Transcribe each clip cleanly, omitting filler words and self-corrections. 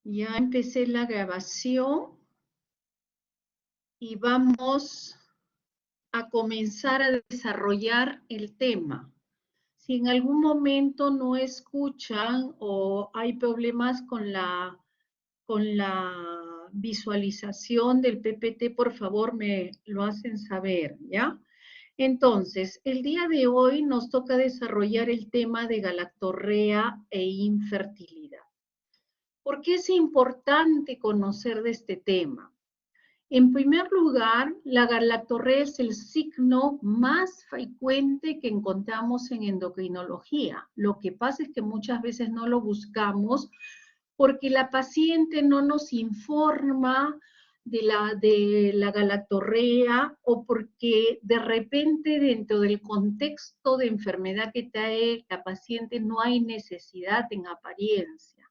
Ya empecé la grabación y vamos a comenzar a desarrollar el tema. Si en algún momento no escuchan o hay problemas con la visualización del PPT, por favor me lo hacen saber, ¿ya? Entonces, el día de hoy nos toca desarrollar el tema de galactorrea e infertilidad. ¿Por qué es importante conocer de este tema? En primer lugar, la galactorrea es el signo más frecuente que encontramos en endocrinología. Lo que pasa es que muchas veces no lo buscamos porque la paciente no nos informa de la galactorrea o porque de repente dentro del contexto de enfermedad que trae la paciente no hay necesidad en apariencia.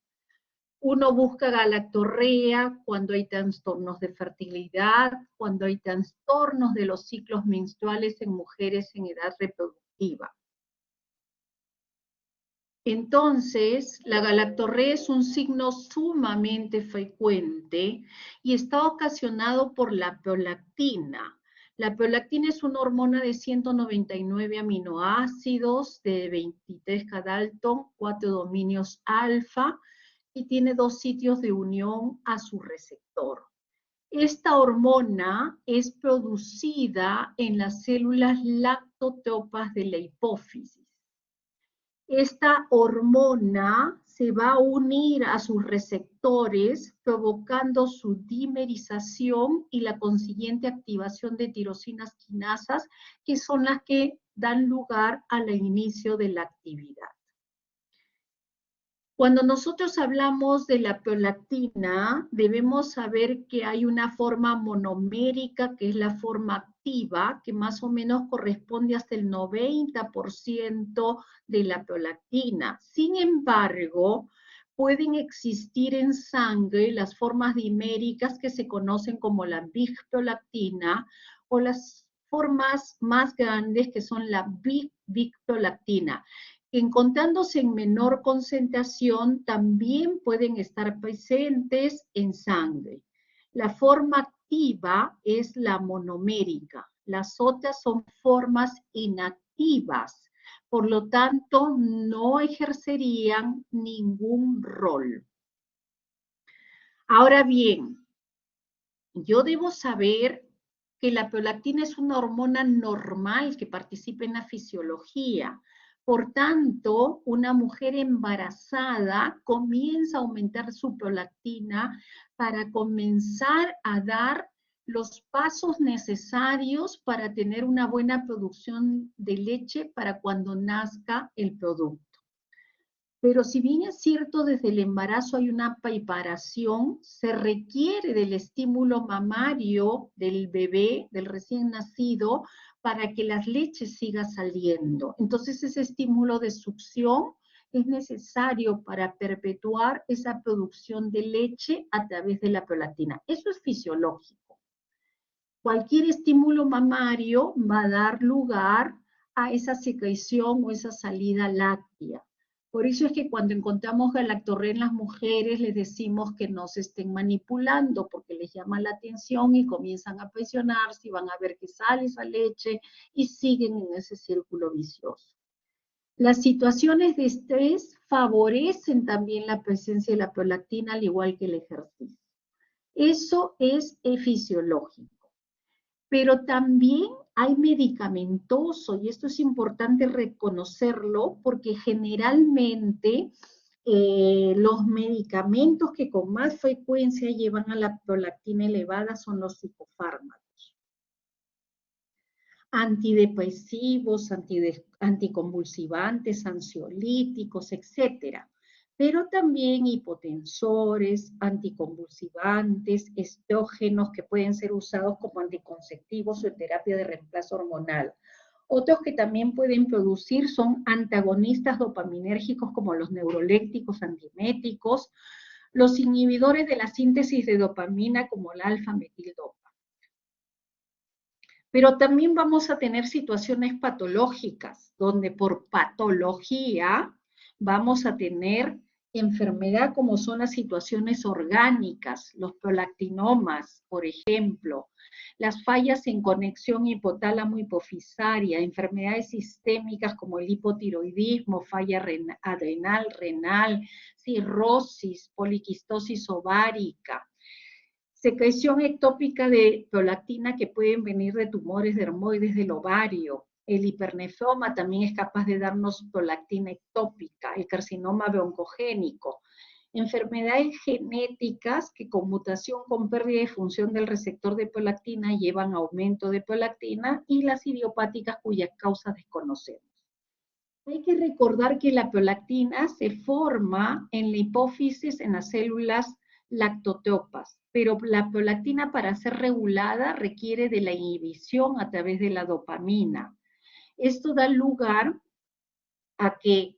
Uno busca galactorrea cuando hay trastornos de fertilidad, cuando hay trastornos de los ciclos menstruales en mujeres en edad reproductiva. Entonces, la galactorrea es un signo sumamente frecuente y está ocasionado por la prolactina. La prolactina es una hormona de 199 aminoácidos, de 23 KDalton, 4 dominios alfa, y tiene 2 sitios de unión a su receptor. Esta hormona es producida en las células lactotropas de la hipófisis. Esta hormona se va a unir a sus receptores, provocando su dimerización y la consiguiente activación de tirosinas quinasas, que son las que dan lugar al inicio de la actividad. Cuando nosotros hablamos de la prolactina, debemos saber que hay una forma monomérica, que es la forma activa, que más o menos corresponde hasta el 90% de la prolactina. Sin embargo, pueden existir en sangre las formas diméricas que se conocen como la big-prolactina o las formas más grandes que son la big-prolactina. Encontrándose en menor concentración, también pueden estar presentes en sangre. La forma activa es la monomérica. Las otras son formas inactivas, por lo tanto, no ejercerían ningún rol. Ahora bien, yo debo saber que la prolactina es una hormona normal que participa en la fisiología. Por tanto, una mujer embarazada comienza a aumentar su prolactina para comenzar a dar los pasos necesarios para tener una buena producción de leche para cuando nazca el producto. Pero si bien es cierto, desde el embarazo hay una preparación, se requiere del estímulo mamario del bebé, del recién nacido, para que las leches sigan saliendo. Entonces ese estímulo de succión es necesario para perpetuar esa producción de leche a través de la prolactina. Eso es fisiológico. Cualquier estímulo mamario va a dar lugar a esa secreción o esa salida láctea. Por eso es que cuando encontramos galactorrea en las mujeres les decimos que no se estén manipulando porque les llama la atención y comienzan a presionarse y van a ver que sale esa leche y siguen en ese círculo vicioso. Las situaciones de estrés favorecen también la presencia de la prolactina al igual que el ejercicio. Eso es fisiológico. Pero también hay medicamentoso, y esto es importante reconocerlo, porque generalmente los medicamentos que con más frecuencia llevan a la prolactina elevada son los psicofármacos. Antidepresivos, anticonvulsivantes, ansiolíticos, etcétera. Pero también hipotensores, anticonvulsivantes, estrógenos que pueden ser usados como anticonceptivos o en terapia de reemplazo hormonal. Otros que también pueden producir son antagonistas dopaminérgicos como los neurolépticos antieméticos, los inhibidores de la síntesis de dopamina como el alfa-metildopa. Pero también vamos a tener situaciones patológicas, donde por patología vamos a tener enfermedad como son las situaciones orgánicas, los prolactinomas, por ejemplo, las fallas en conexión hipotálamo-hipofisaria, enfermedades sistémicas como el hipotiroidismo, falla adrenal, renal, cirrosis, poliquistosis ovárica, secreción ectópica de prolactina que pueden venir de tumores dermoides del ovario. El hipernefroma también es capaz de darnos prolactina ectópica, el carcinoma broncogénico. Enfermedades genéticas que con mutación con pérdida de función del receptor de prolactina llevan a aumento de prolactina y las idiopáticas cuyas causas desconocemos. Hay que recordar que la prolactina se forma en la hipófisis en las células lactoteopas, pero la prolactina para ser regulada requiere de la inhibición a través de la dopamina. Esto da lugar a que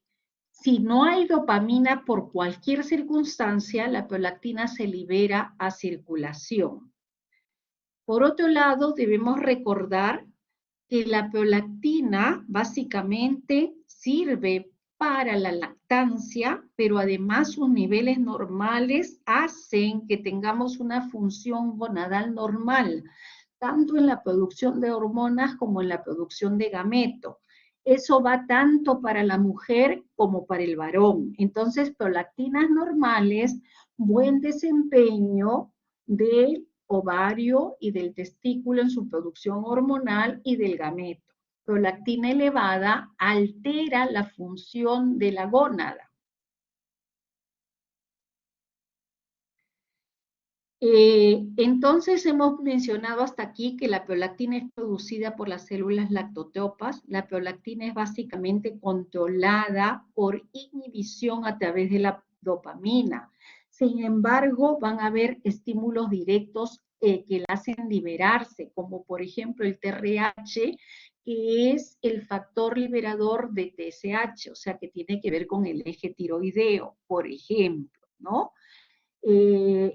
si no hay dopamina por cualquier circunstancia, la prolactina se libera a circulación. Por otro lado, debemos recordar que la prolactina básicamente sirve para la lactancia, pero además sus niveles normales hacen que tengamos una función gonadal normal, tanto en la producción de hormonas como en la producción de gameto. Eso va tanto para la mujer como para el varón. Entonces, prolactinas normales, buen desempeño del ovario y del testículo en su producción hormonal y del gameto. Prolactina elevada altera la función de la gónada. Entonces hemos mencionado hasta aquí que la prolactina es producida por las células lactoteopas. La prolactina es básicamente controlada por inhibición a través de la dopamina. Sin embargo, van a haber estímulos directos que la hacen liberarse, como por ejemplo el TRH, que es el factor liberador de TSH, o sea, que tiene que ver con el eje tiroideo, por ejemplo, ¿no?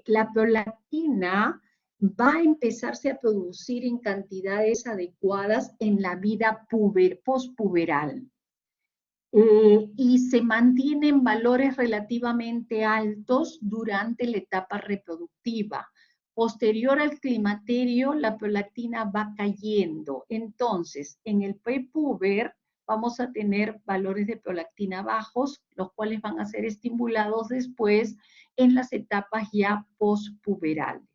La prolactina va a empezarse a producir en cantidades adecuadas en la vida postpuberal. Y se mantienen valores relativamente altos durante la etapa reproductiva. Posterior al climaterio, la prolactina va cayendo. Entonces, en el prepuber vamos a tener valores de prolactina bajos, los cuales van a ser estimulados después en las etapas ya postpuberales.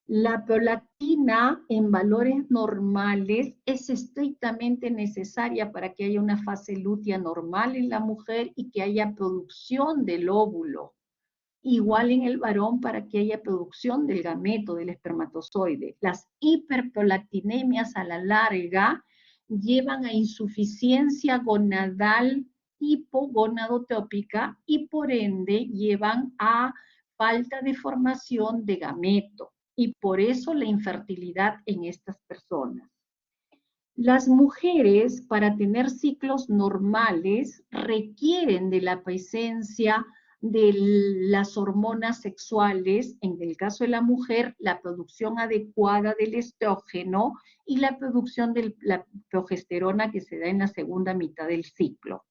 La prolactina en valores normales es estrictamente necesaria para que haya una fase lútea normal en la mujer y que haya producción del óvulo. Igual en el varón para que haya producción del gameto, del espermatozoide. Las hiperprolactinemias a la larga llevan a insuficiencia gonadal hipogonadotópica y por ende llevan a falta de formación de gameto y por eso la infertilidad en estas personas. Las mujeres, para tener ciclos normales, requieren de la presencia de las hormonas sexuales, en el caso de la mujer, la producción adecuada del estrógeno y la producción de la progesterona que se da en la segunda mitad del ciclo.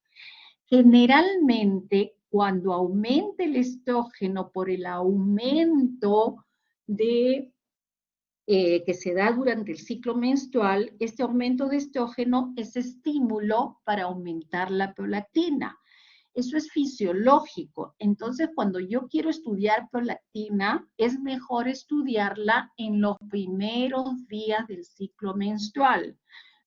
Generalmente, cuando aumente el estrógeno por el aumento de que se da durante el ciclo menstrual, este aumento de estrógeno es estímulo para aumentar la prolactina. Eso es fisiológico. Entonces, cuando yo quiero estudiar prolactina, es mejor estudiarla en los primeros días del ciclo menstrual,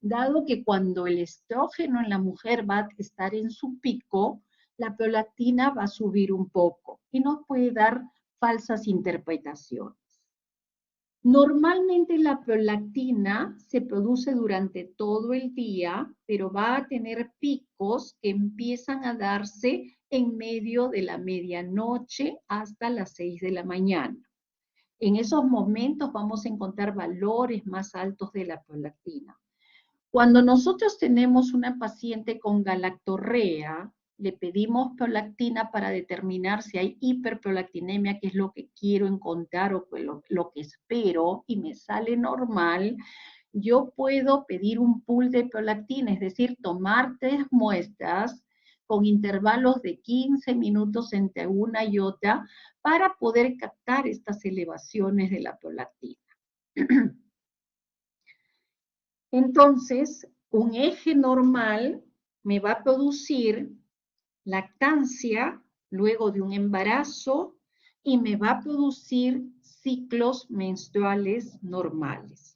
dado que cuando el estrógeno en la mujer va a estar en su pico, la prolactina va a subir un poco y nos puede dar falsas interpretaciones. Normalmente la prolactina se produce durante todo el día, pero va a tener picos que empiezan a darse en medio de la medianoche hasta las 6 de la mañana. En esos momentos vamos a encontrar valores más altos de la prolactina. Cuando nosotros tenemos una paciente con galactorrea, le pedimos prolactina para determinar si hay hiperprolactinemia, que es lo que quiero encontrar o lo que espero, y me sale normal, yo puedo pedir un pool de prolactina, es decir, tomar 3 muestras con intervalos de 15 minutos entre una y otra para poder captar estas elevaciones de la prolactina. Entonces, un eje normal me va a producir lactancia luego de un embarazo y me va a producir ciclos menstruales normales.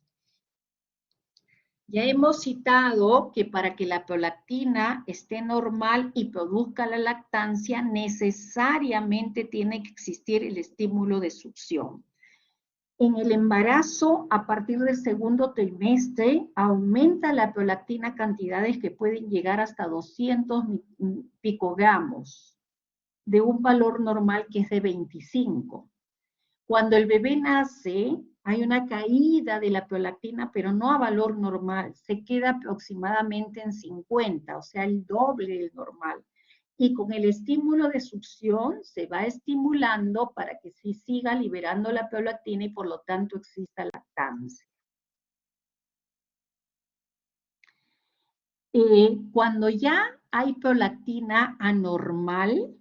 Ya hemos citado que para que la prolactina esté normal y produzca la lactancia, necesariamente tiene que existir el estímulo de succión. En el embarazo, a partir del segundo trimestre, aumenta la prolactina cantidades que pueden llegar hasta 200 picogramos, de un valor normal que es de 25. Cuando el bebé nace, hay una caída de la prolactina, pero no a valor normal, se queda aproximadamente en 50, o sea, el doble del normal. Y con el estímulo de succión se va estimulando para que sí siga liberando la prolactina y por lo tanto exista lactancia. Cuando ya hay prolactina anormal,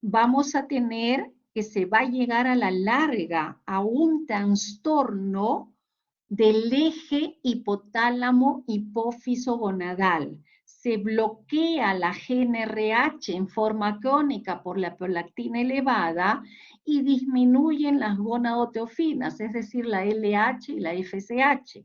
vamos a tener que se va a llegar a la larga a un trastorno del eje hipotálamo hipófiso gonadal. Se bloquea la GnRH en forma crónica por la prolactina elevada y disminuyen las gonadoteofinas, es decir, la LH y la FSH.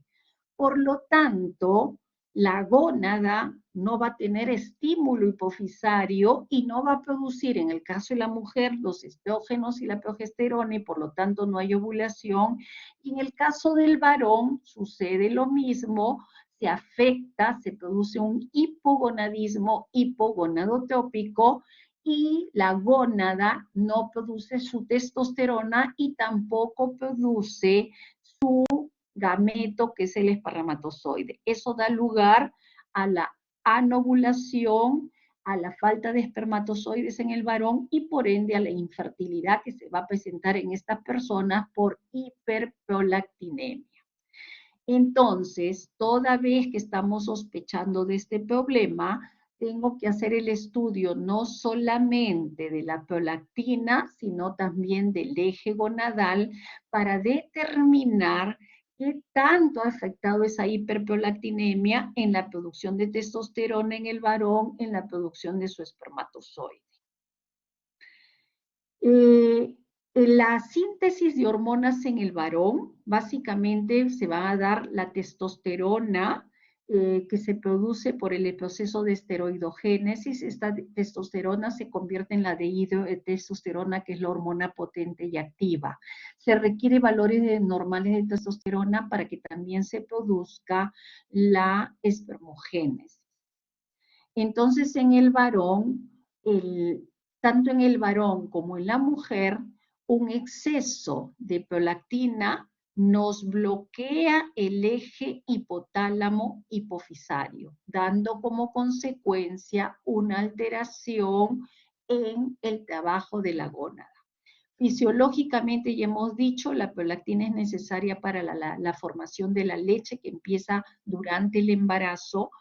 Por lo tanto, la gónada no va a tener estímulo hipofisario y no va a producir, en el caso de la mujer, los estrógenos y la progesterona y por lo tanto no hay ovulación. Y en el caso del varón sucede lo mismo, se afecta, se produce un hipogonadismo hipogonadotrópico y la gónada no produce su testosterona y tampoco produce su gameto, que es el espermatozoide. Eso da lugar a la anovulación, a la falta de espermatozoides en el varón y por ende a la infertilidad que se va a presentar en estas personas por hiperprolactinemia. Entonces, toda vez que estamos sospechando de este problema, tengo que hacer el estudio no solamente de la prolactina, sino también del eje gonadal para determinar qué tanto ha afectado esa hiperprolactinemia en la producción de testosterona en el varón, en la producción de su espermatozoide. La síntesis de hormonas en el varón, básicamente se va a dar la testosterona que se produce por el proceso de esteroidogénesis. Esta testosterona se convierte en la dehidrotestosterona, que es la hormona potente y activa. Se requiere valores normales de testosterona para que también se produzca la espermogénesis. Entonces, en el varón, tanto en el varón como en la mujer, un exceso de prolactina nos bloquea el eje hipotálamo hipofisario, dando como consecuencia una alteración en el trabajo de la gónada. Fisiológicamente, ya hemos dicho, la prolactina es necesaria para la formación de la leche que empieza durante el embarazo.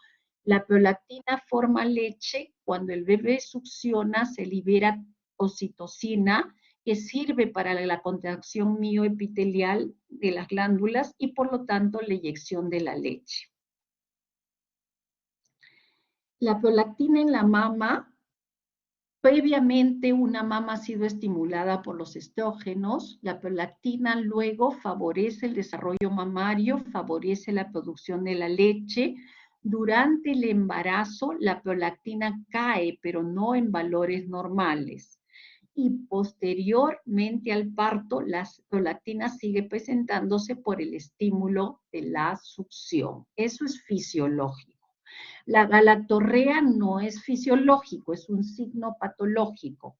La prolactina forma leche, cuando el bebé succiona se libera oxitocina, que sirve para la contracción mioepitelial de las glándulas y por lo tanto la eyección de la leche. La prolactina en la mama, previamente una mama ha sido estimulada por los estrógenos, la prolactina luego favorece el desarrollo mamario, favorece la producción de la leche. Durante el embarazo la prolactina cae, pero no en valores normales. Y posteriormente al parto, la prolactina sigue presentándose por el estímulo de la succión. Eso es fisiológico. La galactorrea no es fisiológico, es un signo patológico.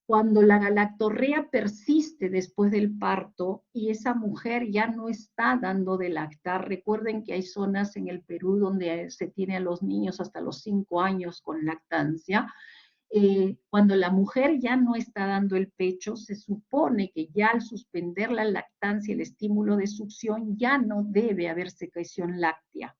Cuando la galactorrea persiste después del parto y esa mujer ya no está dando de lactar, recuerden que hay zonas en el Perú donde se tiene a los niños hasta los 5 años con lactancia. Cuando la mujer ya no está dando el pecho, se supone que ya al suspender la lactancia, el estímulo de succión, ya no debe haber secreción láctea.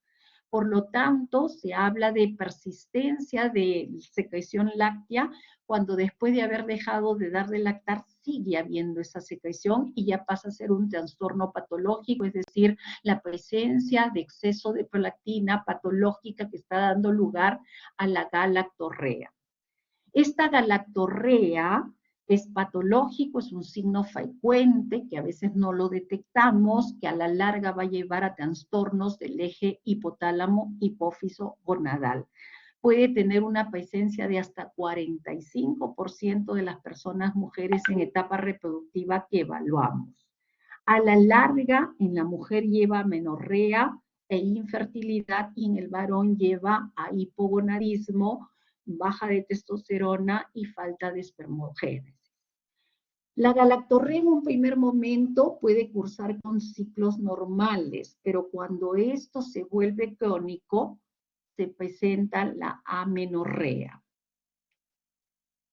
Por lo tanto, se habla de persistencia de secreción láctea cuando después de haber dejado de dar de lactar sigue habiendo esa secreción y ya pasa a ser un trastorno patológico, es decir, la presencia de exceso de prolactina patológica que está dando lugar a la galactorrea. Esta galactorrea es patológico, es un signo frecuente que a veces no lo detectamos, que a la larga va a llevar a trastornos del eje hipotálamo-hipófiso-gonadal. Puede tener una presencia de hasta 45% de las personas mujeres en etapa reproductiva que evaluamos. A la larga, en la mujer lleva amenorrea e infertilidad y en el varón lleva a hipogonadismo, baja de testosterona y falta de espermogénesis. La galactorrea en un primer momento puede cursar con ciclos normales, pero cuando esto se vuelve crónico, se presenta la amenorrea.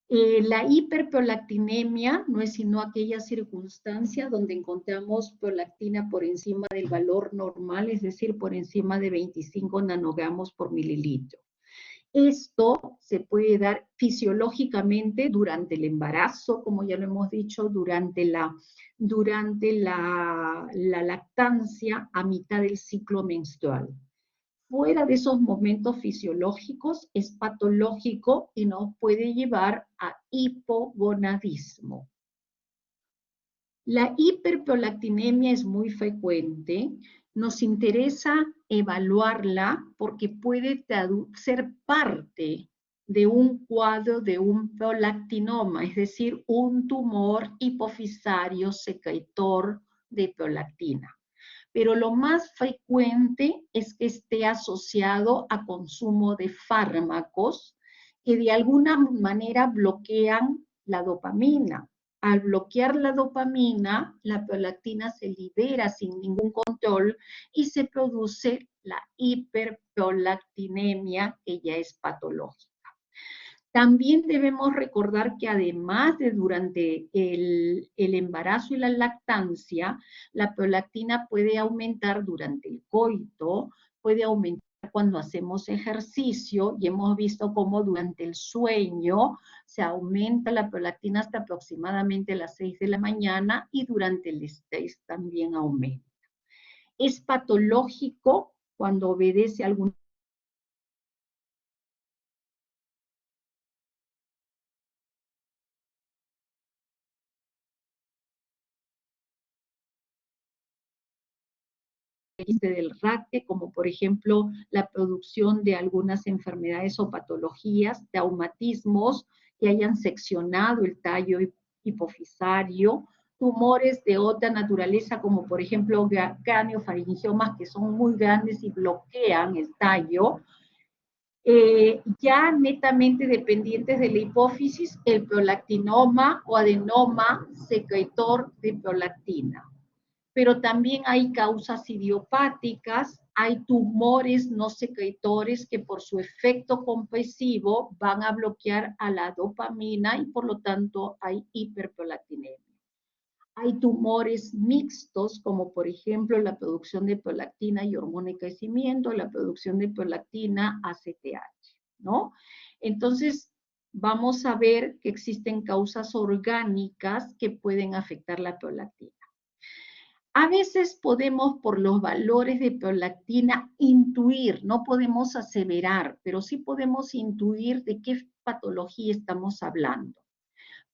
La hiperprolactinemia no es sino aquella circunstancia donde encontramos prolactina por encima del valor normal, es decir, por encima de 25 nanogramos por mililitro. Esto se puede dar fisiológicamente durante el embarazo, como ya lo hemos dicho, durante la lactancia a mitad del ciclo menstrual. Fuera de esos momentos fisiológicos es patológico y nos puede llevar a hipogonadismo. La hiperprolactinemia es muy frecuente. Nos interesa evaluarla porque puede ser parte de un cuadro de un prolactinoma, es decir, un tumor hipofisario secretor de prolactina. Pero lo más frecuente es que esté asociado a consumo de fármacos que de alguna manera bloquean la dopamina. Al bloquear la dopamina, la prolactina se libera sin ningún control y se produce la hiperprolactinemia, que ya es patológica. También debemos recordar que además de durante el embarazo y la lactancia, la prolactina puede aumentar durante el coito, puede aumentar cuando hacemos ejercicio y hemos visto cómo durante el sueño se aumenta la prolactina hasta aproximadamente las 6 de la mañana y durante el estrés también aumenta. Es patológico cuando obedece a algún del raque, como por ejemplo la producción de algunas enfermedades o patologías, traumatismos que hayan seccionado el tallo hipofisario, tumores de otra naturaleza, como por ejemplo craniofaringiomas que son muy grandes y bloquean el tallo, ya netamente dependientes de la hipófisis, el prolactinoma o adenoma secretor de prolactina. Pero también hay causas idiopáticas, hay tumores no secretores que por su efecto compresivo van a bloquear a la dopamina y por lo tanto hay hiperprolactinemia. Hay tumores mixtos, como por ejemplo la producción de prolactina y hormona de crecimiento, la producción de prolactina ACTH, ¿no? Entonces, vamos a ver que existen causas orgánicas que pueden afectar la prolactina. A veces podemos, por los valores de prolactina, intuir, no podemos aseverar, pero sí podemos intuir de qué patología estamos hablando.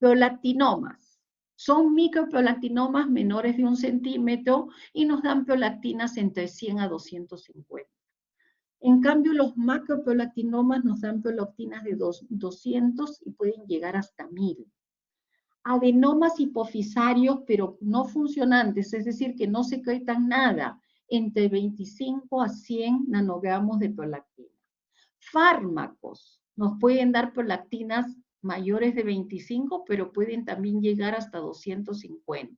Prolactinomas. Son microprolactinomas menores de 1 centímetro y nos dan prolactinas entre 100 a 250. En cambio, los macroprolactinomas nos dan prolactinas de 200 y pueden llegar hasta 1000. Adenomas hipofisarios, pero no funcionantes, es decir, que no secretan nada, entre 25 a 100 nanogramos de prolactina. Fármacos nos pueden dar prolactinas mayores de 25, pero pueden también llegar hasta 250.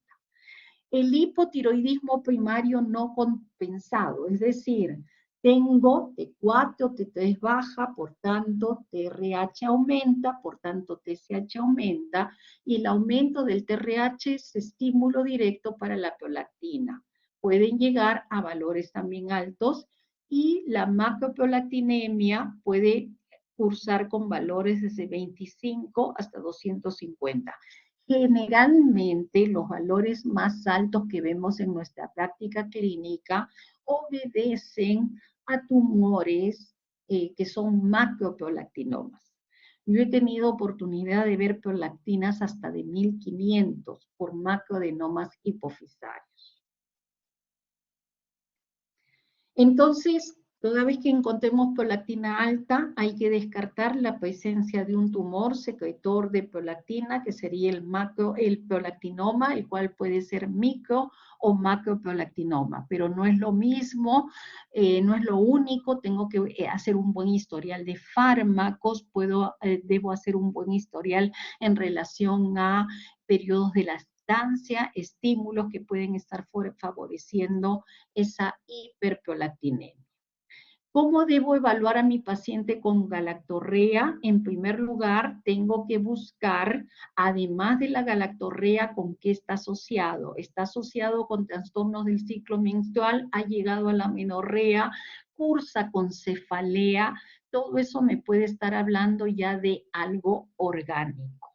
El hipotiroidismo primario no compensado, es decir, tengo T4, T3 baja, por tanto TRH aumenta, por tanto TSH aumenta, y el aumento del TRH es estímulo directo para la prolactina. Pueden llegar a valores también altos y la macroprolactinemia puede cursar con valores desde 25 hasta 250. Generalmente los valores más altos que vemos en nuestra práctica clínica obedecen a tumores que son macroprolactinomas. Yo he tenido oportunidad de ver prolactinas hasta de 1500 por macroadenomas hipofisarios. Entonces, toda vez que encontremos prolactina alta, hay que descartar la presencia de un tumor secretor de prolactina, que sería el prolactinoma, el cual puede ser micro o macroprolactinoma, pero no es lo mismo, no es lo único, tengo que hacer un buen historial de fármacos, debo hacer un buen historial en relación a periodos de lactancia, estímulos que pueden estar favoreciendo esa hiperprolactinemia. ¿Cómo debo evaluar a mi paciente con galactorrea? En primer lugar, tengo que buscar, además de la galactorrea, ¿con qué está asociado? Está asociado con trastornos del ciclo menstrual, ha llegado a la menorrea, cursa con cefalea, todo eso me puede estar hablando ya de algo orgánico.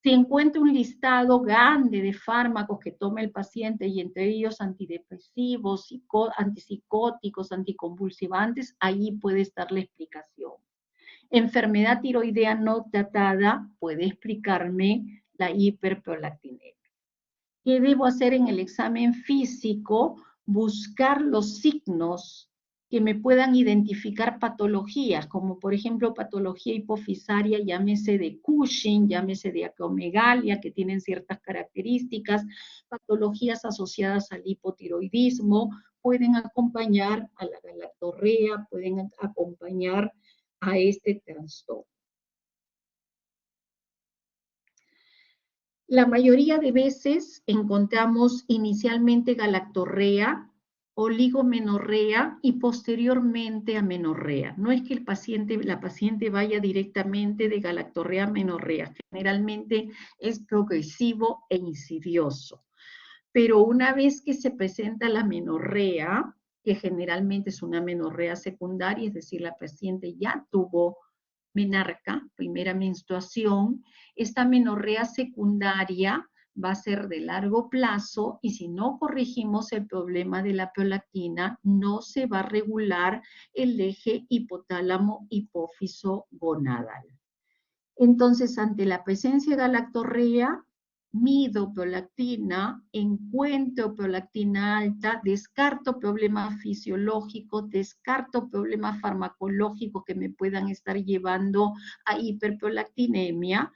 Si encuentro un listado grande de fármacos que toma el paciente y entre ellos antidepresivos, antipsicóticos, anticonvulsivantes, ahí puede estar la explicación. Enfermedad tiroidea no tratada puede explicarme la hiperprolactinemia. ¿Qué debo hacer en el examen físico? Buscar los signos que me puedan identificar patologías, como por ejemplo patología hipofisaria, llámese de Cushing, llámese de acromegalia, que tienen ciertas características, patologías asociadas al hipotiroidismo, pueden acompañar a la galactorrea, pueden acompañar a este trastorno. La mayoría de veces encontramos inicialmente galactorrea, oligomenorrea y posteriormente amenorrea. No es que la paciente vaya directamente de galactorrea a menorrea, generalmente es progresivo e insidioso. Pero una vez que se presenta la menorrea, que generalmente es una menorrea secundaria, es decir, la paciente ya tuvo menarca, primera menstruación, esta menorrea secundaria va a ser de largo plazo y si no corregimos el problema de la prolactina, no se va a regular el eje hipotálamo-hipófiso-gonadal. Entonces, ante la presencia de galactorrea, mido prolactina, encuentro prolactina alta, descarto problemas fisiológicos, descarto problemas farmacológicos que me puedan estar llevando a hiperprolactinemia,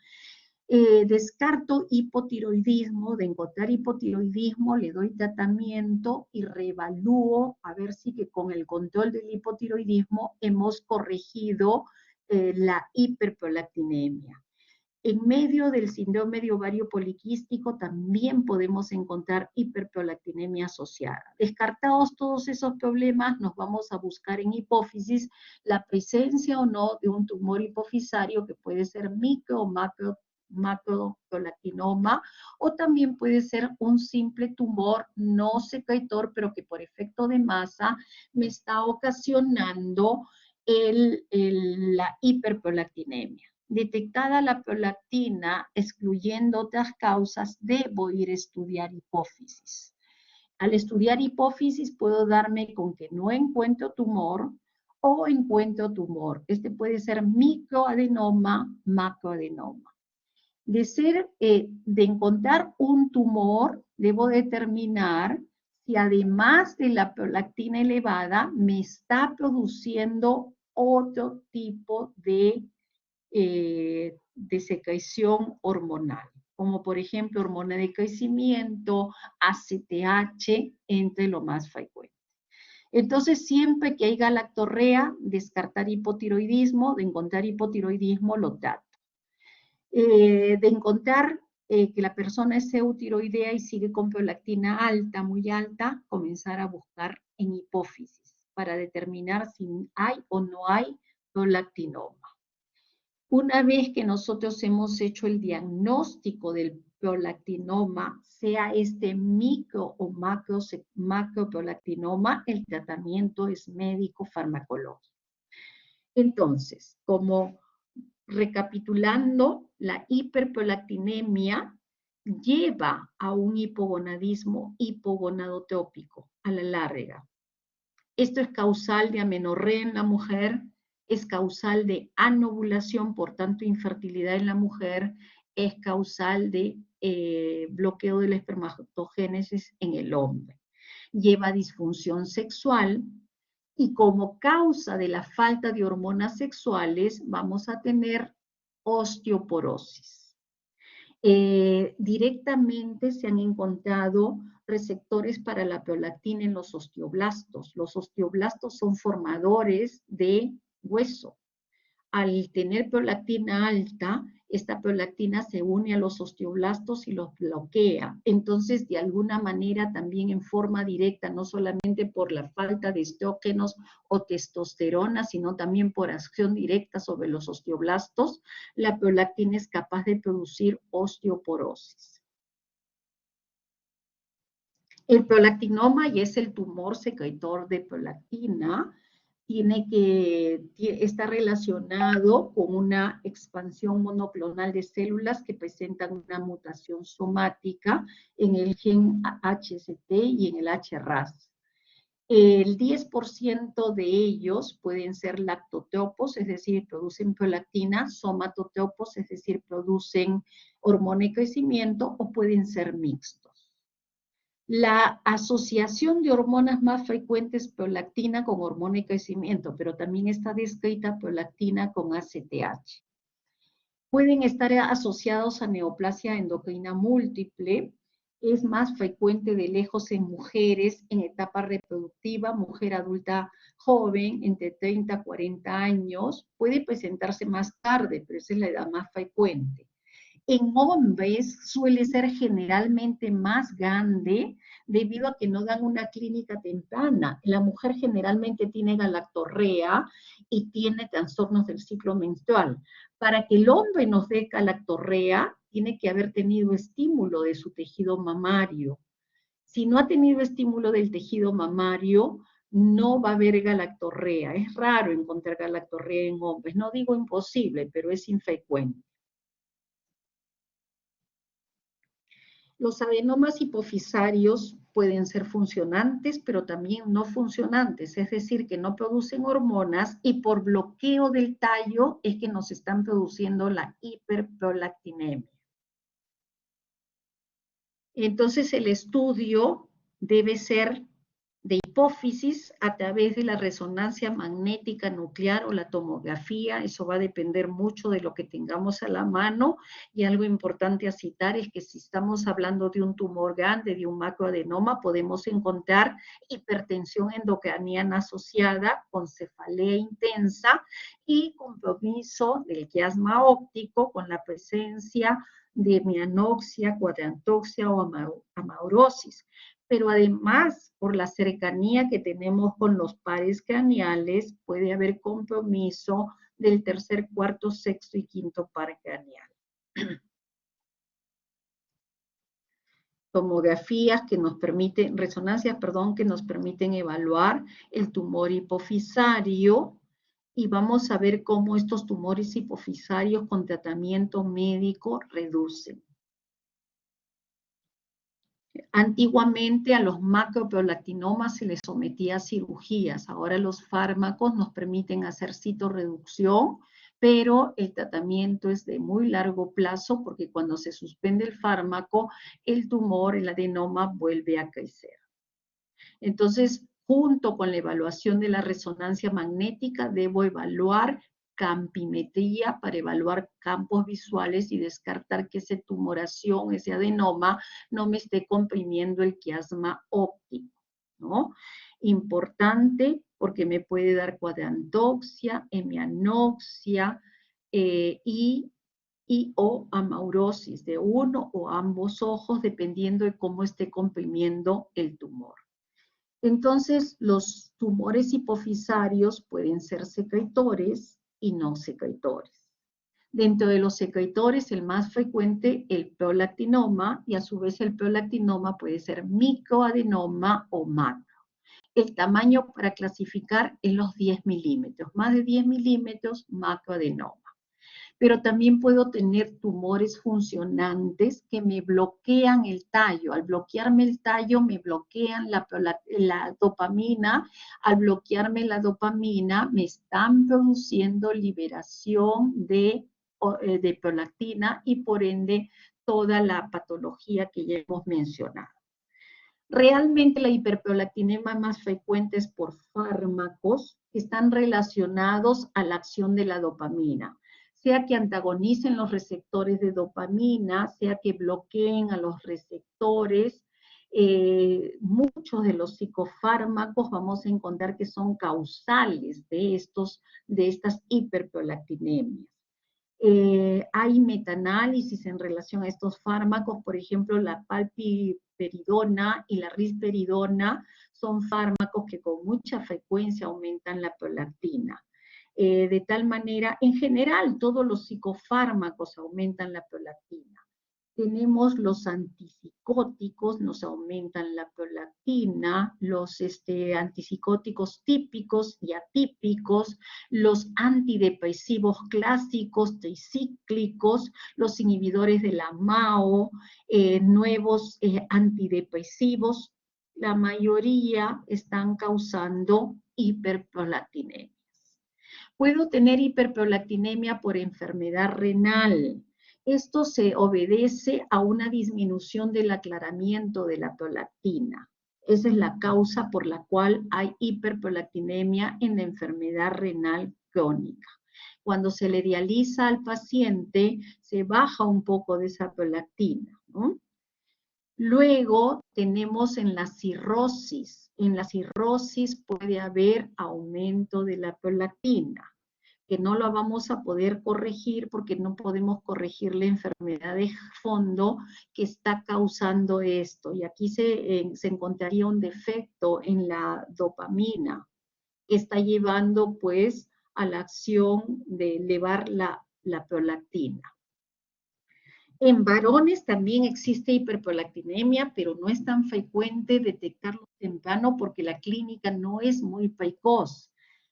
descarto hipotiroidismo, de encontrar hipotiroidismo, le doy tratamiento y reevalúo a ver si que con el control del hipotiroidismo hemos corregido la hiperprolactinemia. En medio del síndrome de ovario poliquístico también podemos encontrar hiperprolactinemia asociada. Descartados todos esos problemas, nos vamos a buscar en hipófisis la presencia o no de un tumor hipofisario que puede ser micro o macroprolactinoma o también puede ser un simple tumor no secretor, pero que por efecto de masa me está ocasionando la hiperprolactinemia. Detectada la prolactina, excluyendo otras causas, debo ir a estudiar hipófisis. Al estudiar hipófisis puedo darme con que no encuentro tumor o encuentro tumor. Este puede ser microadenoma, macroadenoma. De encontrar un tumor, debo determinar si además de la prolactina elevada me está produciendo otro tipo de secreción hormonal, como por ejemplo hormona de crecimiento, ACTH, entre lo más frecuente. Entonces, siempre que hay galactorrea, descartar hipotiroidismo, de encontrar hipotiroidismo, lo trato. De encontrar que la persona es eutiroidea y sigue con prolactina alta, muy alta, comenzar a buscar en hipófisis para determinar si hay o no hay prolactinoma. Una vez que nosotros hemos hecho el diagnóstico del hiperprolactinoma, sea este micro o macroprolactinoma, el tratamiento es médico farmacológico. Entonces, como recapitulando, la hiperprolactinemia lleva a un hipogonadismo hipogonadotrópico a la larga. Esto es causal de amenorrea en la mujer, es causal de anovulación, por tanto infertilidad en la mujer, es causal de bloqueo de la espermatogénesis en el hombre. Lleva disfunción sexual y como causa de la falta de hormonas sexuales vamos a tener osteoporosis. Directamente se han encontrado receptores para la prolactina en los osteoblastos. Los osteoblastos son formadores de hueso. Al tener prolactina alta, esta prolactina se une a los osteoblastos y los bloquea. Entonces, de alguna manera, también en forma directa, no solamente por la falta de estrógenos o testosterona, sino también por acción directa sobre los osteoblastos, la prolactina es capaz de producir osteoporosis. El prolactinoma, y es el tumor secretor de prolactina, está relacionado con una expansión monoclonal de células que presentan una mutación somática en el gen HST y en el HRAS. El 10% de ellos pueden ser lactotropos, es decir, producen prolactina, somatotropos, es decir, producen hormona de crecimiento, o pueden ser mixtos. La asociación de hormonas más frecuentes es prolactina con hormona de crecimiento, pero también está descrita prolactina con ACTH. Pueden estar asociados a neoplasia endocrina múltiple, es más frecuente de lejos en mujeres en etapa reproductiva, mujer adulta joven, entre 30 a 40 años, puede presentarse más tarde, pero esa es la edad más frecuente. En hombres suele ser generalmente más grande debido a que no dan una clínica temprana. La mujer generalmente tiene galactorrea y tiene trastornos del ciclo menstrual. Para que el hombre nos dé galactorrea, tiene que haber tenido estímulo de su tejido mamario. Si no ha tenido estímulo del tejido mamario, no va a haber galactorrea. Es raro encontrar galactorrea en hombres. No digo imposible, pero es infrecuente. Los adenomas hipofisarios pueden ser funcionantes, pero también no funcionantes, es decir, que no producen hormonas y por bloqueo del tallo es que nos están produciendo la hiperprolactinemia. Entonces el estudio debe ser de hipófisis a través de la resonancia magnética nuclear o la tomografía. Eso va a depender mucho de lo que tengamos a la mano, y algo importante a citar es que si estamos hablando de un tumor grande, de un macroadenoma, podemos encontrar hipertensión endocraniana asociada con cefalea intensa y compromiso del quiasma óptico con la presencia de mianoxia, cuadrantoxia o amaurosis. Pero además, por la cercanía que tenemos con los pares craneales, puede haber compromiso del tercer, cuarto, sexto y quinto par craneal. Tomografías que nos permiten, resonancias, perdón, que nos permiten evaluar el tumor hipofisario, y vamos a ver cómo estos tumores hipofisarios con tratamiento médico reducen. Antiguamente a los macroprolactinomas se les sometía a cirugías. Ahora los fármacos nos permiten hacer citorreducción, pero el tratamiento es de muy largo plazo porque cuando se suspende el fármaco, el tumor, el adenoma, vuelve a crecer. Entonces, junto con la evaluación de la resonancia magnética, debo evaluar campimetría para evaluar campos visuales y descartar que esa tumoración, ese adenoma, no me esté comprimiendo el quiasma óptico, ¿no? Importante porque me puede dar cuadrantoxia, hemianoxia y o amaurosis de uno o ambos ojos, dependiendo de cómo esté comprimiendo el tumor. Entonces, los tumores hipofisarios pueden ser secretores y no secretores. Dentro de los secretores, el más frecuente, el prolactinoma, y a su vez el prolactinoma puede ser microadenoma o macro. El tamaño para clasificar es los 10 milímetros. Más de 10 milímetros, macroadenoma. Pero también puedo tener tumores funcionantes que me bloquean el tallo. Al bloquearme el tallo, me bloquean la dopamina. Al bloquearme la dopamina, me están produciendo liberación de prolactina y por ende toda la patología que ya hemos mencionado. Realmente la hiperprolactinemia más frecuente es por fármacos que están relacionados a la acción de la dopamina, sea que antagonicen los receptores de dopamina, sea que bloqueen a los receptores. Muchos de los psicofármacos vamos a encontrar que son causales de estas hiperprolactinemias. Hay metaanálisis en relación a estos fármacos, por ejemplo, la palpiperidona y la risperidona son fármacos que con mucha frecuencia aumentan la prolactina. De tal manera, en general, todos los psicofármacos aumentan la prolactina. Tenemos los antipsicóticos, nos aumentan la prolactina, los antipsicóticos típicos y atípicos, los antidepresivos clásicos, tricíclicos, los inhibidores de la MAO, nuevos antidepresivos, la mayoría están causando hiperprolactinemia. Puedo tener hiperprolactinemia por enfermedad renal. Esto se obedece a una disminución del aclaramiento de la prolactina. Esa es la causa por la cual hay hiperprolactinemia en la enfermedad renal crónica. Cuando se le dializa al paciente, se baja un poco de esa prolactina, ¿no? Luego tenemos en la cirrosis. En la cirrosis puede haber aumento de la prolactina, que no lo vamos a poder corregir porque no podemos corregir la enfermedad de fondo que está causando esto. Y aquí se encontraría un defecto en la dopamina que está llevando pues a la acción de elevar la prolactina. En varones también existe hiperprolactinemia, pero no es tan frecuente detectarlo temprano porque la clínica no es muy precoz.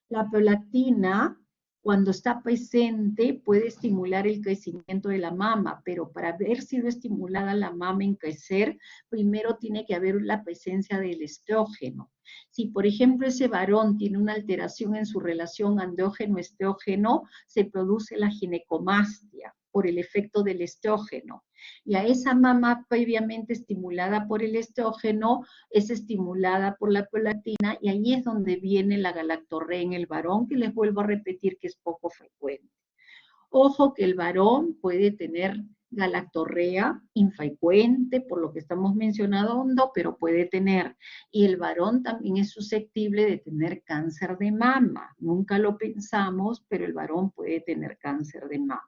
La prolactina, cuando está presente, puede estimular el crecimiento de la mama, pero para haber sido estimulada la mama en crecer, primero tiene que haber la presencia del estrógeno. Si, por ejemplo, ese varón tiene una alteración en su relación andrógeno-estrógeno, se produce la ginecomastia por el efecto del estrógeno. Y a esa mama previamente estimulada por el estrógeno es estimulada por la prolactina y ahí es donde viene la galactorrea en el varón, que les vuelvo a repetir que es poco frecuente. Ojo que el varón puede tener galactorrea infrecuente, por lo que estamos mencionando, pero puede tener. Y el varón también es susceptible de tener cáncer de mama. Nunca lo pensamos, pero el varón puede tener cáncer de mama.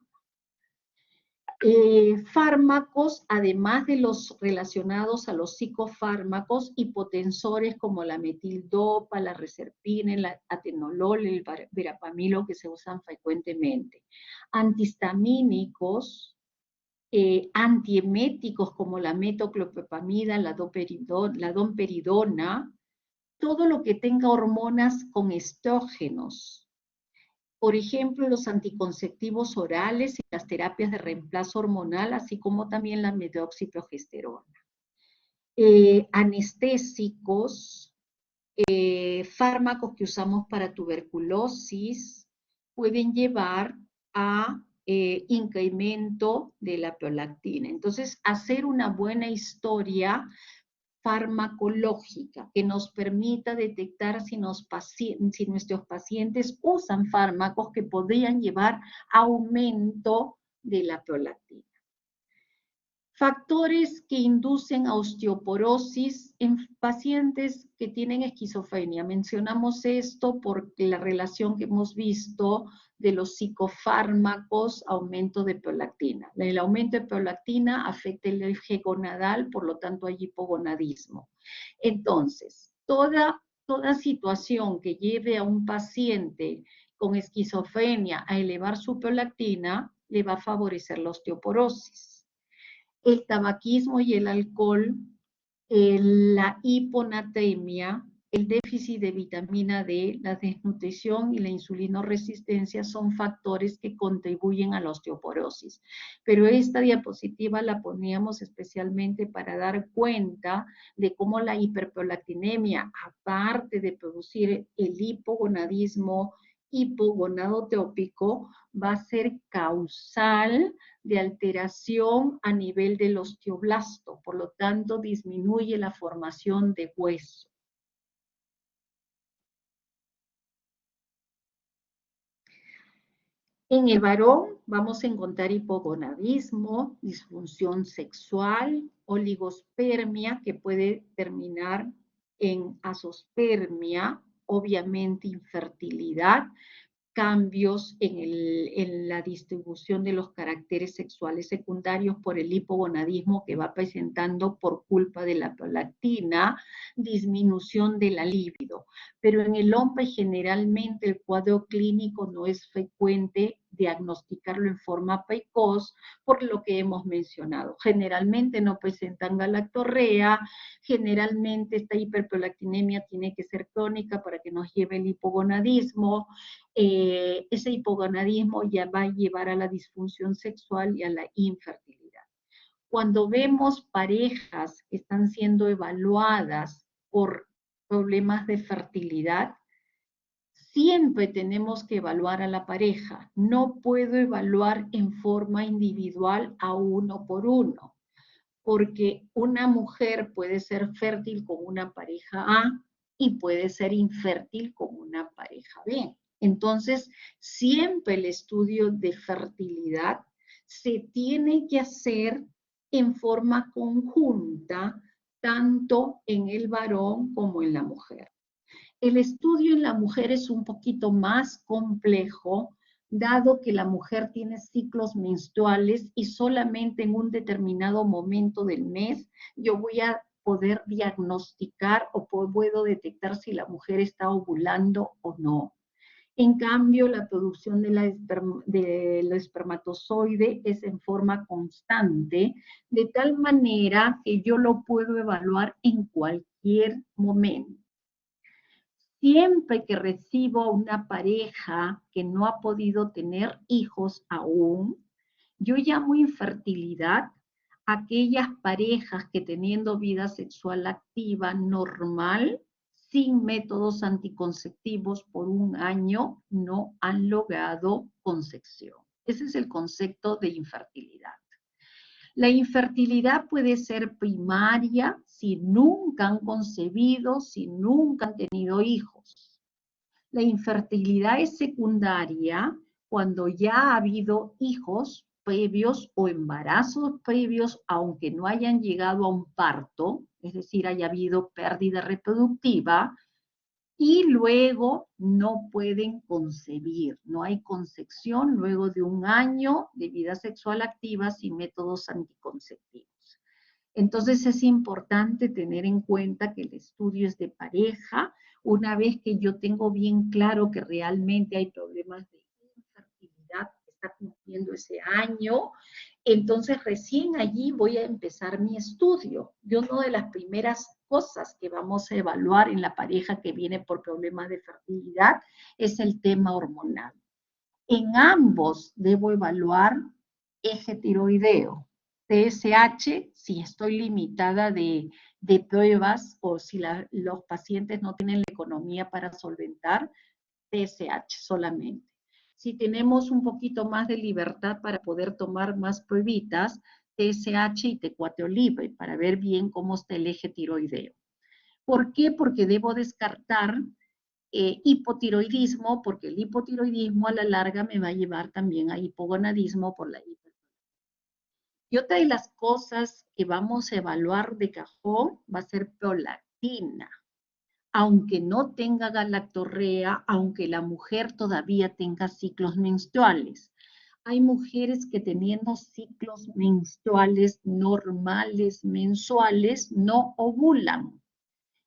Fármacos, además de los relacionados a los psicofármacos, hipotensores como la metildopa, la reserpina, el atenolol, el verapamilo, que se usan frecuentemente. Antihistamínicos, antieméticos como la metoclopramida, la domperidona, todo lo que tenga hormonas con estrógenos. Por ejemplo, los anticonceptivos orales y las terapias de reemplazo hormonal, así como también la medroxiprogesterona. Anestésicos, fármacos que usamos para tuberculosis, pueden llevar a incremento de la prolactina. Entonces, hacer una buena historia farmacológica que nos permita detectar si nuestros pacientes usan fármacos que podrían llevar a aumento de la prolactina. Factores que inducen a osteoporosis en pacientes que tienen esquizofrenia. Mencionamos esto porque la relación que hemos visto de los psicofármacos, aumento de prolactina. El aumento de prolactina afecta el eje gonadal, por lo tanto hay hipogonadismo. Entonces, toda situación que lleve a un paciente con esquizofrenia a elevar su prolactina le va a favorecer la osteoporosis. El tabaquismo y el alcohol, la hiponatremia, el déficit de vitamina D, la desnutrición y la insulinoresistencia son factores que contribuyen a la osteoporosis. Pero esta diapositiva la poníamos especialmente para dar cuenta de cómo la hiperprolactinemia, aparte de producir el hipogonadismo hipogonadotópico, va a ser causal de alteración a nivel del osteoblasto, por lo tanto disminuye la formación de hueso. En el varón vamos a encontrar hipogonadismo, disfunción sexual, oligospermia, que puede terminar en azospermia, obviamente infertilidad, cambios en la distribución de los caracteres sexuales secundarios por el hipogonadismo que va presentando por culpa de la prolactina, disminución de la libido. Pero en el hombre generalmente el cuadro clínico no es frecuente diagnosticarlo en forma precoz por lo que hemos mencionado. Generalmente no presentan galactorrea, generalmente esta hiperprolactinemia tiene que ser crónica para que nos lleve el hipogonadismo. Ese hipogonadismo ya va a llevar a la disfunción sexual y a la infertilidad. Cuando vemos parejas que están siendo evaluadas por problemas de fertilidad, siempre tenemos que evaluar a la pareja. No puedo evaluar en forma individual a uno por uno, porque una mujer puede ser fértil con una pareja A y puede ser infértil con una pareja B. Entonces, siempre el estudio de fertilidad se tiene que hacer en forma conjunta, tanto en el varón como en la mujer. El estudio en la mujer es un poquito más complejo, dado que la mujer tiene ciclos menstruales y solamente en un determinado momento del mes yo voy a poder diagnosticar o puedo detectar si la mujer está ovulando o no. En cambio, la producción del espermatozoide es en forma constante, de tal manera que yo lo puedo evaluar en cualquier momento. Siempre que recibo una pareja que no ha podido tener hijos aún, yo llamo infertilidad a aquellas parejas que teniendo vida sexual activa normal, sin métodos anticonceptivos por un año, no han logrado concepción. Ese es el concepto de infertilidad. La infertilidad puede ser primaria si nunca han concebido, si nunca han tenido hijos. La infertilidad es secundaria cuando ya ha habido hijos previos o embarazos previos, aunque no hayan llegado a un parto, es decir, haya habido pérdida reproductiva, y luego no pueden concebir, no hay concepción luego de un año de vida sexual activa sin métodos anticonceptivos. Entonces es importante tener en cuenta que el estudio es de pareja. Una vez que yo tengo bien claro que realmente hay problemas de infertilidad, está cumpliendo ese año, entonces recién allí voy a empezar mi estudio. Y una de las primeras cosas que vamos a evaluar en la pareja que viene por problemas de fertilidad es el tema hormonal. En ambos debo evaluar eje tiroideo, TSH, si estoy limitada de pruebas o si los pacientes no tienen la economía para solventar, TSH solamente. Si tenemos un poquito más de libertad para poder tomar más pruebitas, TSH y T4 libre, para ver bien cómo está el eje tiroideo. ¿Por qué? Porque debo descartar hipotiroidismo, porque el hipotiroidismo a la larga me va a llevar también a hipogonadismo por la hipertiroidismo. Y otra de las cosas que vamos a evaluar de cajón va a ser prolactina. Aunque no tenga galactorrea, aunque la mujer todavía tenga ciclos menstruales. Hay mujeres que teniendo ciclos menstruales normales, mensuales, no ovulan.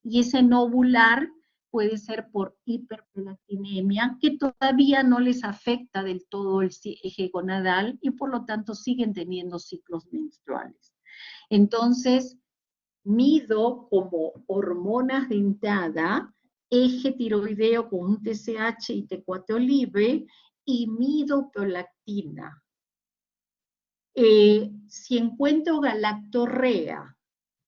Y ese no ovular puede ser por hiperprolactinemia, que todavía no les afecta del todo el eje gonadal y por lo tanto siguen teniendo ciclos menstruales. Entonces, mido como hormonas de entrada, eje tiroideo con un TSH y T4 olive, y mido prolactina. Si encuentro galactorrea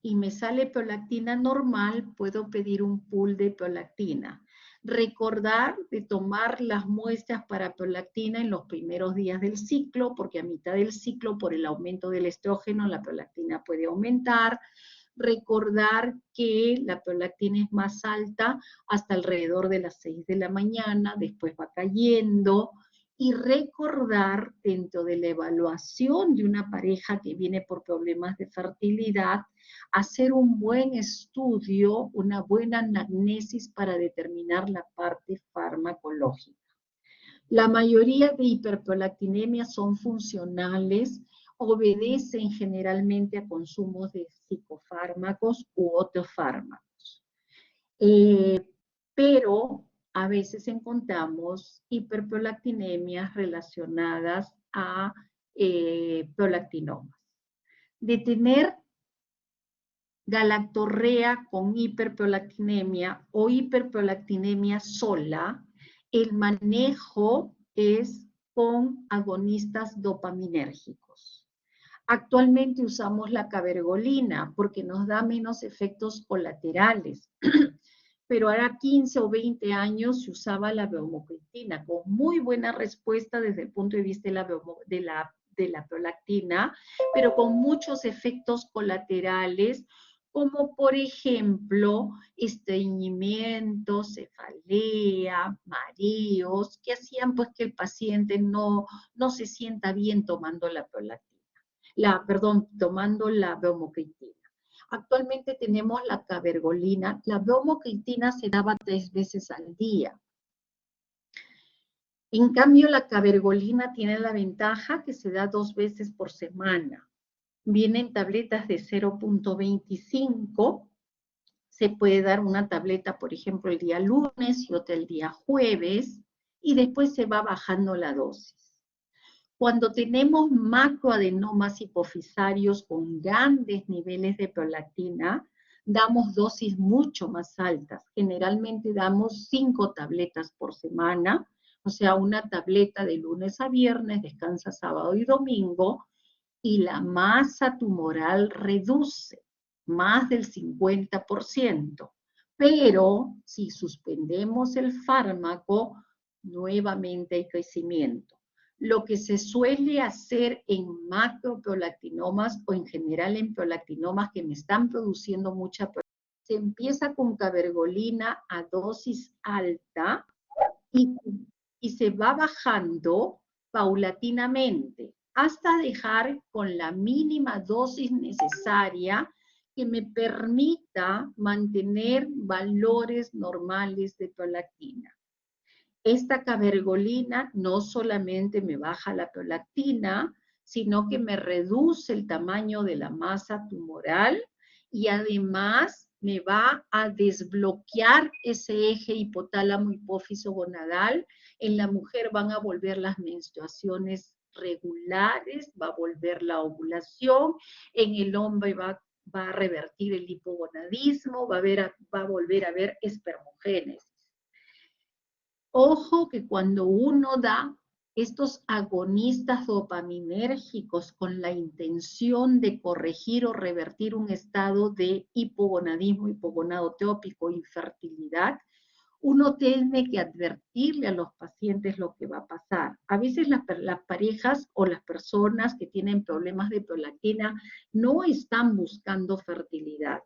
y me sale prolactina normal, puedo pedir un pool de prolactina. Recordar de tomar las muestras para prolactina en los primeros días del ciclo, porque a mitad del ciclo, por el aumento del estrógeno, la prolactina puede aumentar. Recordar que la prolactina es más alta hasta alrededor de las 6 de la mañana, después va cayendo. Y recordar dentro de la evaluación de una pareja que viene por problemas de fertilidad, hacer un buen estudio, una buena anamnesis para determinar la parte farmacológica. La mayoría de hiperprolactinemias son funcionales, obedecen generalmente a consumos de psicofármacos u otros fármacos. Pero a veces encontramos hiperprolactinemias relacionadas a prolactinomas. De tener galactorrea con hiperprolactinemia o hiperprolactinemia sola, el manejo es con agonistas dopaminérgicos. Actualmente usamos la cabergolina porque nos da menos efectos colaterales, pero ahora 15 o 20 años se usaba la bromocriptina con muy buena respuesta desde el punto de vista de la prolactina, pero con muchos efectos colaterales, como por ejemplo estreñimiento, cefalea, mareos, que hacían pues que el paciente no se sienta bien tomando la prolactina, tomando la bromocriptina. Actualmente tenemos la cabergolina. La bromocriptina se daba 3 veces al día. En cambio, la cabergolina tiene la ventaja que se da 2 veces por semana. Vienen tabletas de 0.25. Se puede dar una tableta, por ejemplo, el día lunes y otra el día jueves, y después se va bajando la dosis. Cuando tenemos macroadenomas hipofisarios con grandes niveles de prolactina, damos dosis mucho más altas. Generalmente damos 5 tabletas por semana, o sea, una tableta de lunes a viernes, descansa sábado y domingo, y la masa tumoral reduce más del 50%. Pero si suspendemos el fármaco, nuevamente hay crecimiento. Lo que se suele hacer en macroprolactinomas o en general en prolactinomas que me están produciendo mucha prolactina, se empieza con cabergolina a dosis alta y, y se va bajando paulatinamente hasta dejar con la mínima dosis necesaria que me permita mantener valores normales de prolactina. Esta cabergolina no solamente me baja la prolactina, sino que me reduce el tamaño de la masa tumoral y además me va a desbloquear ese eje hipotálamo hipófiso gonadal. En la mujer van a volver las menstruaciones regulares, va a volver la ovulación, en el hombre va a revertir el hipogonadismo, va a volver a ver espermogénesis. Ojo que cuando uno da estos agonistas dopaminérgicos con la intención de corregir o revertir un estado de hipogonadismo, hipogonadotrópico, infertilidad, uno tiene que advertirle a los pacientes lo que va a pasar. A veces las parejas o las personas que tienen problemas de prolactina no están buscando fertilidad.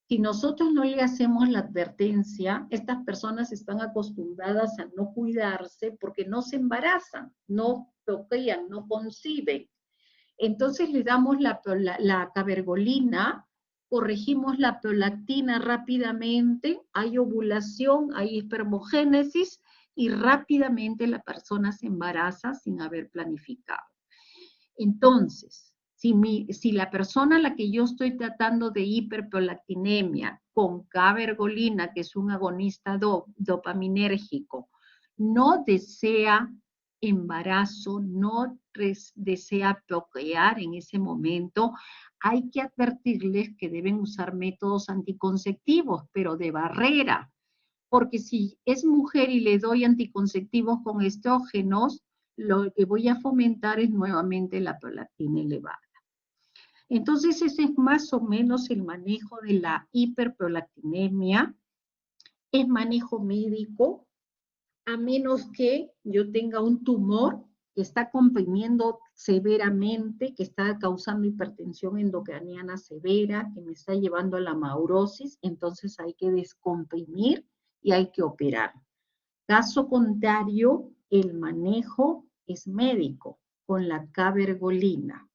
Si nosotros no le hacemos la advertencia, estas personas están acostumbradas a no cuidarse porque no se embarazan, no procrean, no conciben. Entonces le damos la cabergolina, corregimos la prolactina rápidamente, hay ovulación, hay espermogénesis y rápidamente la persona se embaraza sin haber planificado. Entonces, Si la persona a la que yo estoy tratando de hiperprolactinemia con cabergolina, que es un agonista dopaminérgico, no desea embarazo, no desea procrear en ese momento, hay que advertirles que deben usar métodos anticonceptivos, pero de barrera, porque si es mujer y le doy anticonceptivos con estrógenos, lo que voy a fomentar es nuevamente la prolactina elevada. Entonces, ese es más o menos el manejo de la hiperprolactinemia. Es manejo médico, a menos que yo tenga un tumor que está comprimiendo severamente, que está causando hipertensión endocraniana severa, que me está llevando a la maurosis, entonces hay que descomprimir y hay que operar. Caso contrario, el manejo es médico con la cabergolina.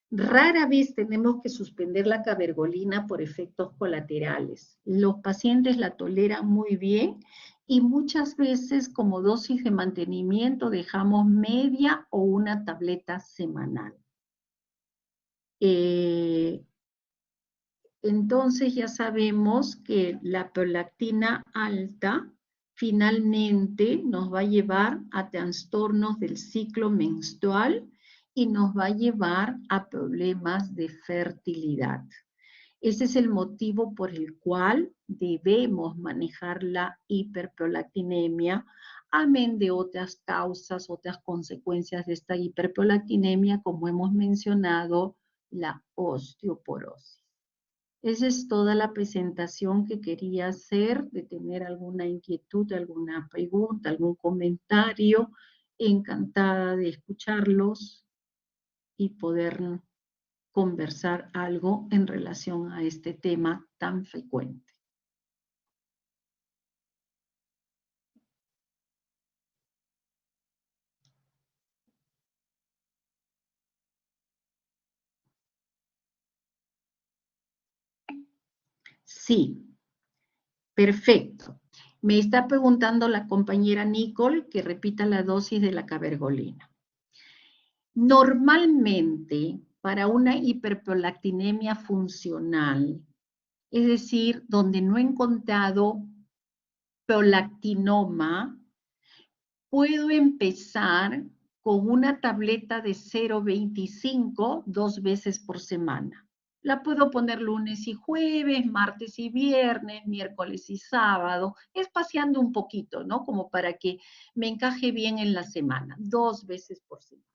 Rara vez tenemos que suspender la cabergolina por efectos colaterales. Los pacientes la toleran muy bien y muchas veces como dosis de mantenimiento dejamos media o una tableta semanal. Entonces ya sabemos que la prolactina alta finalmente nos va a llevar a trastornos del ciclo menstrual y nos va a llevar a problemas de fertilidad. Ese es el motivo por el cual debemos manejar la hiperprolactinemia, amén de otras causas, otras consecuencias de esta hiperprolactinemia, como hemos mencionado, la osteoporosis. Esa es toda la presentación que quería hacer, de tener alguna inquietud, alguna pregunta, algún comentario. Encantada de escucharlos y poder conversar algo en relación a este tema tan frecuente. Sí, perfecto. Me está preguntando la compañera Nicole que repita la dosis de la cabergolina. Normalmente, para una hiperprolactinemia funcional, es decir, donde no he encontrado prolactinoma, puedo empezar con una tableta de 0,25 2 veces por semana. La puedo poner lunes y jueves, martes y viernes, miércoles y sábado, espaciando un poquito, ¿no? Como para que me encaje bien en la semana, 2 veces por semana.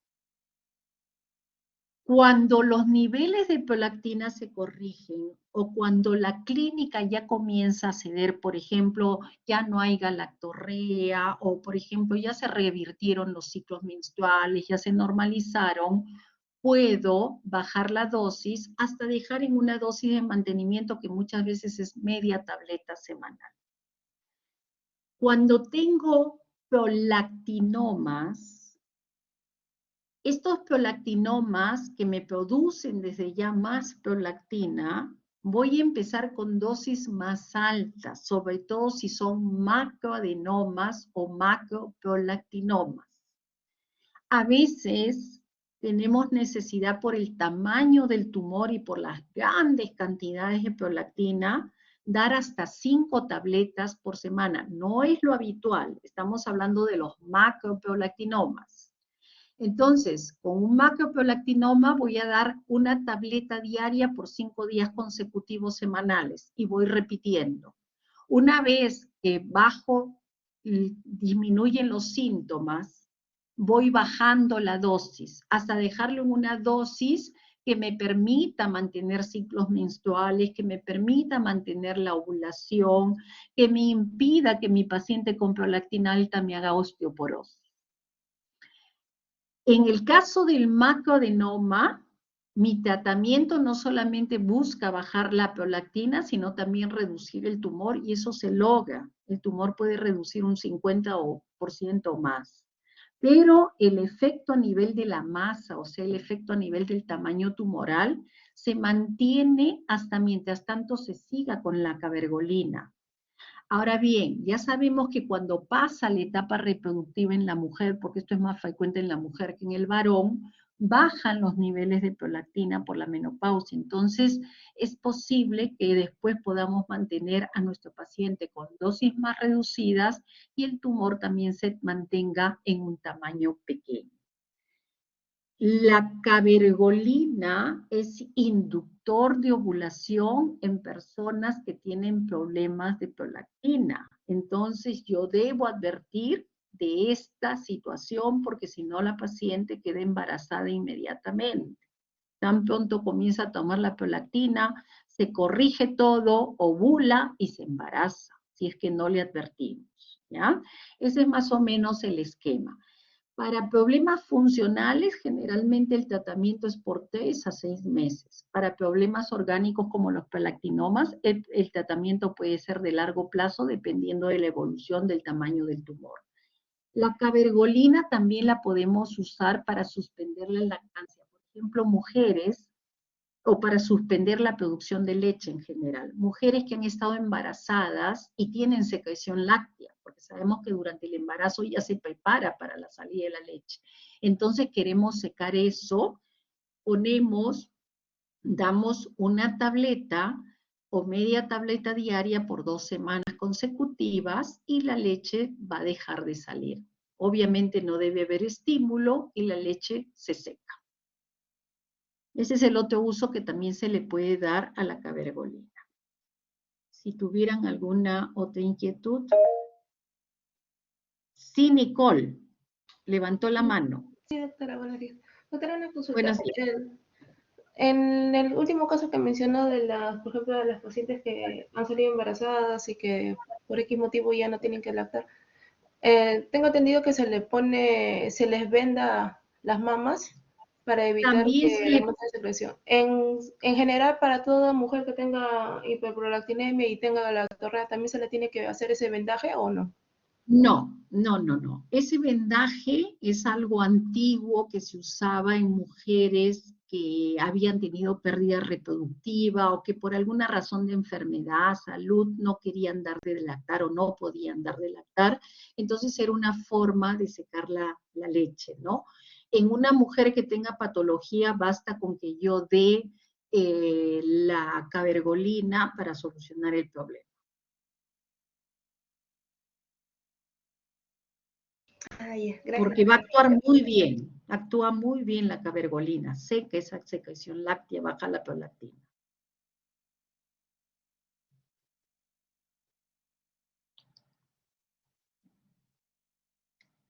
Cuando los niveles de prolactina se corrigen o cuando la clínica ya comienza a ceder, por ejemplo, ya no hay galactorrea o, por ejemplo, ya se revirtieron los ciclos menstruales, ya se normalizaron, puedo bajar la dosis hasta dejar en una dosis de mantenimiento que muchas veces es media tableta semanal. Cuando tengo prolactinomas, estos prolactinomas que me producen desde ya más prolactina, voy a empezar con dosis más altas, sobre todo si son macroadenomas o macroprolactinomas. A veces tenemos necesidad por el tamaño del tumor y por las grandes cantidades de prolactina, dar hasta 5 tabletas por semana. No es lo habitual, estamos hablando de los macroprolactinomas. Entonces, con un macroprolactinoma voy a dar una tableta diaria por 5 días consecutivos semanales y voy repitiendo. Una vez que bajo, disminuyen los síntomas, voy bajando la dosis hasta dejarlo en una dosis que me permita mantener ciclos menstruales, que me permita mantener la ovulación, que me impida que mi paciente con prolactina alta me haga osteoporosis. En el caso del macroadenoma, mi tratamiento no solamente busca bajar la prolactina, sino también reducir el tumor y eso se logra. El tumor puede reducir un 50% o más. Pero el efecto a nivel de la masa, o sea, el efecto a nivel del tamaño tumoral, se mantiene hasta mientras tanto se siga con la cabergolina. Ahora bien, ya sabemos que cuando pasa la etapa reproductiva en la mujer, porque esto es más frecuente en la mujer que en el varón, bajan los niveles de prolactina por la menopausia. Entonces, es posible que después podamos mantener a nuestro paciente con dosis más reducidas y el tumor también se mantenga en un tamaño pequeño. La cabergolina es inductor de ovulación en personas que tienen problemas de prolactina. Entonces, yo debo advertir de esta situación porque si no la paciente queda embarazada inmediatamente. Tan pronto comienza a tomar la prolactina, se corrige todo, ovula y se embaraza, si es que no le advertimos, ¿ya? Ese es más o menos el esquema. Para problemas funcionales, generalmente el tratamiento es por 3 a 6 meses. Para problemas orgánicos como los prolactinomas, el tratamiento puede ser de largo plazo dependiendo de la evolución del tamaño del tumor. La cabergolina también la podemos usar para suspender la lactancia. Por ejemplo, mujeres, o para suspender la producción de leche en general. Mujeres que han estado embarazadas y tienen secreción láctea, porque sabemos que durante el embarazo ya se prepara para la salida de la leche. Entonces queremos secar eso, damos una tableta o media tableta diaria por 2 semanas consecutivas y la leche va a dejar de salir. Obviamente no debe haber estímulo y la leche se seca. Ese es el otro uso que también se le puede dar a la cabergolina. Si tuvieran alguna otra inquietud. Sí, Nicole, levantó la mano. Sí, doctora, buenos días. Doctora, una consulta. Buenos días. En el último caso que mencionó de las, por ejemplo, de las pacientes que han salido embarazadas y que por X motivo ya no tienen que lactar, tengo entendido que se les venda las mamas para evitar También se que le aumente la secreción. En general, para toda mujer que tenga hiperprolactinemia y tenga lactorrea, ¿también se le tiene que hacer ese vendaje o no? No. Ese vendaje es algo antiguo que se usaba en mujeres que habían tenido pérdida reproductiva o que por alguna razón de enfermedad, salud, no querían dar de lactar o no podían dar de lactar. Entonces era una forma de secar la leche, ¿no? En una mujer que tenga patología basta con que yo dé la cabergolina para solucionar el problema. Porque va a actuar muy bien, actúa muy bien la cabergolina, seca esa secreción láctea, baja la prolactina.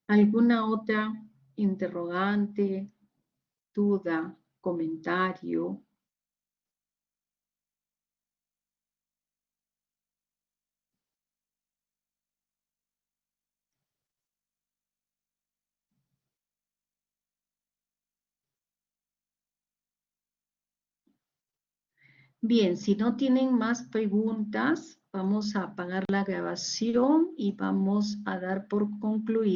¿Alguna otra interrogante, duda, comentario? Bien, si no tienen más preguntas, vamos a apagar la grabación y vamos a dar por concluido.